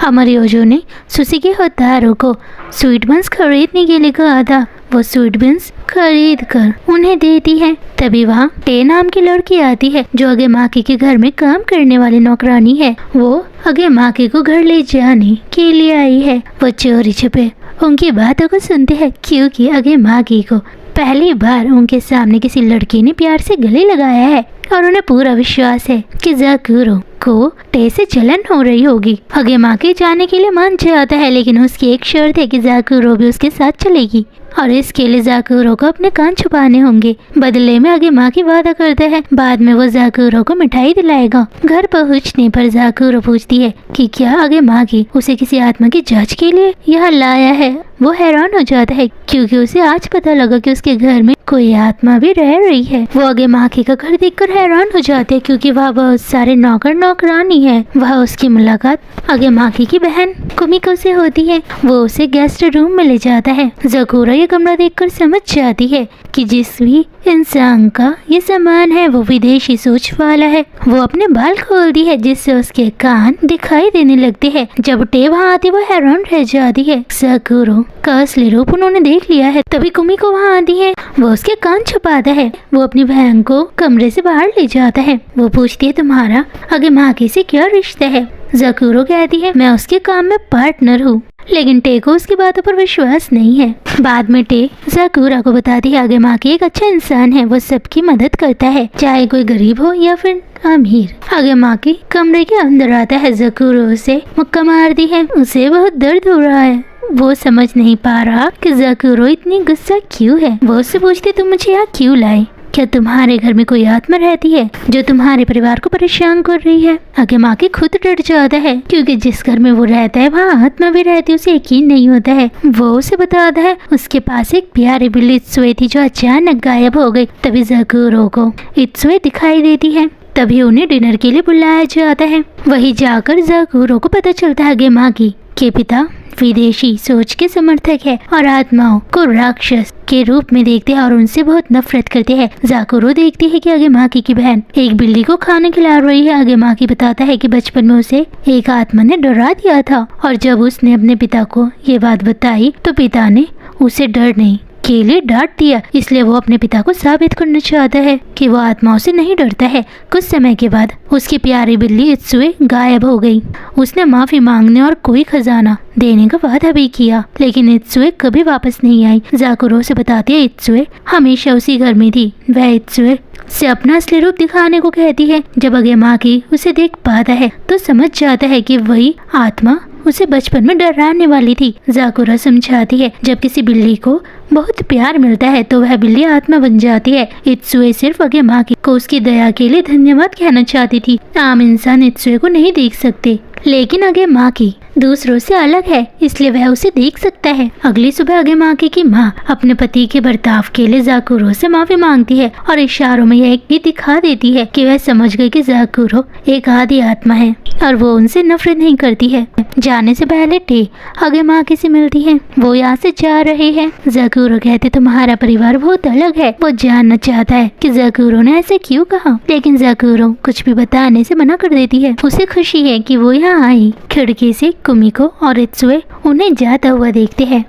अमरयोजो ने सुसुकी होतारो को स्वीट बंस खरीदने के लिए कहा था। वो स्वीट बंस खरीद कर उन्हें देती है। तभी वहाँ टे नाम की लड़की आती है जो अगेमाकी के घर में काम करने वाली नौकरानी है। वो अगेमाकी को घर ले जाने के लिए आई है। वो चोरी छुपे उनकी बातों को सुनते हैं क्योंकि अगेमाकी को पहली बार उनके सामने किसी लड़की ने प्यार से गले लगाया है और उन्हें पूरा विश्वास है कि ज़ाकुरो को टे से जलन हो रही होगी। अगेमाकी जाने के लिए मान जाता है, लेकिन उसकी एक शर्त है कि ज़ाकुरो भी उसके साथ चलेगी और इसके लिए ज़ाकुरो को अपने कान छुपाने होंगे। बदले में अगेमाकी वादा करता है बाद में वो ज़ाकुरो को मिठाई दिलाएगा। घर पहुंचने पर ज़ाकुरो पूछती है कि क्या अगेमाकी उसे किसी आत्मा की जांच के लिए यहाँ लाया है। वो हैरान हो जाता है क्योंकि उसे आज पता लगा कि उसके घर में कोई आत्मा भी रह रही है। वो अगेमाकी का घर देखकर हैरान हो जाते हैं क्योंकि वहाँ बहुत सारे नौकर नौकरानी है। वह उसकी मुलाकात अगेमाकी की बहन कुमिको से होती है। वो उसे गेस्ट रूम में ले जाता है। ज़ाकुरो ये कमरा देखकर समझ जाती है कि जिस भी इंसान का ये सामान है वो विदेशी सोच वाला है। वो अपने बाल खोलती है जिससे उसके कान दिखाई देने लगते हैं। जब टे वहाँ आती वो हैरान रह जाती है। ज़ाकुरो का असली रूप उन्होंने देख लिया है। तभी कुमिको वहाँ आती है। वो उसके कान छुपाता है। वो अपनी बहन को कमरे से बाहर ले जाता है। वो पूछती है तुम्हारा अगेमाकी से क्या रिश्ता है। ज़ाकुरो कहती है मैं उसके काम में पार्टनर हूँ, लेकिन टे को उसकी बातों पर विश्वास नहीं है। बाद में टे ज़ाकुरो को बताती है अगेमाकी एक अच्छा इंसान है। वो सबकी मदद करता है चाहे कोई गरीब हो या फिर अमीर। अगेमाकी कमरे के अंदर आता है। ज़ाकुरो उसे मुक्का मारती है। उसे बहुत दर्द हो रहा है। वो समझ नहीं पा रहा कि ज़ाकुरो इतनी गुस्सा क्यों है। वो उससे पूछती तुम मुझे यहाँ क्यों लाए। क्या तुम्हारे घर में कोई आत्मा रहती है जो तुम्हारे परिवार को परेशान कर रही है। अगेमाकी खुद डर जाता है क्योंकि जिस घर में वो रहता है वहाँ आत्मा भी रहती है। उसे यकीन नहीं होता है। वो उसे बताता है उसके पास एक प्यारी बिल्ली इत्सुए थी जो अचानक गायब हो गई। तभी ज़ाकुरो को इत्सुए दिखाई देती है। तभी उन्हें डिनर के लिए बुलाया जाता है। वही जाकर ज़ाकुरो को पता चलता है अगेमाकी के पिता विदेशी सोच के समर्थक है और आत्माओं को राक्षस के रूप में देखते हैं और उनसे बहुत नफरत करते हैं। ज़ाकुरो देखती है कि अगेमाकी की बहन एक बिल्ली को खाना खिला रही है। अगेमाकी बताता है कि बचपन में उसे एक आत्मा ने डरा दिया था और जब उसने अपने पिता को ये बात बताई तो पिता ने उसे डरने के लिए डांट दिया। इसलिए वो अपने पिता को साबित करना चाहता है कि वो आत्माओं से नहीं डरता है। कुछ समय के बाद उसकी प्यारी बिल्ली इत्सुए गायब हो गई। उसने माफी मांगने और कोई खजाना देने का वादा भी किया, लेकिन इत्सुए कभी वापस नहीं आई। ज़ाकुरो से बताती है इत्सुए हमेशा उसी घर में थी। वह इत्सुए से अपना असली रूप दिखाने को कहती है। जब अगेमाकी उसे देख पाता है तो समझ जाता है कि वही आत्मा उसे बचपन में डराने वाली थी। ज़ाकुरो समझाती है जब किसी बिल्ली को बहुत प्यार मिलता है तो वह बिल्ली आत्मा बन जाती है। इत्सुए सिर्फ अगेमाकी को उसकी दया के लिए धन्यवाद कहना चाहती थी। आम इंसान इत्सुए को नहीं देख सकते, लेकिन अगेमाकी दूसरों से अलग है इसलिए वह उसे देख सकता है। अगली सुबह अगेमाकी की माँ अपने पति के बर्ताव के लिए ज़ाकुरो से माफी मांगती है और इशारों में यह भी दिखा देती है कि वह समझ गई कि ज़ाकुरो एक आदि आत्मा है और वो उनसे नफरत नहीं करती है। जाने से पहले टे अगेमाकी से मिलती है। वो यहाँ से जा रहे हैं। ज़ाकुरो कहते तुम्हारा परिवार बहुत अलग है। वो जानना चाहता है कि ज़ाकुरो ने ऐसे क्यों कहा, लेकिन ज़ाकुरो कुछ भी बताने से मना कर देती है। उसे खुशी है कि वो यहाँ आई। खिड़की से कुमिको और इत्सुए उन्हें जाता हुआ देखते हैं।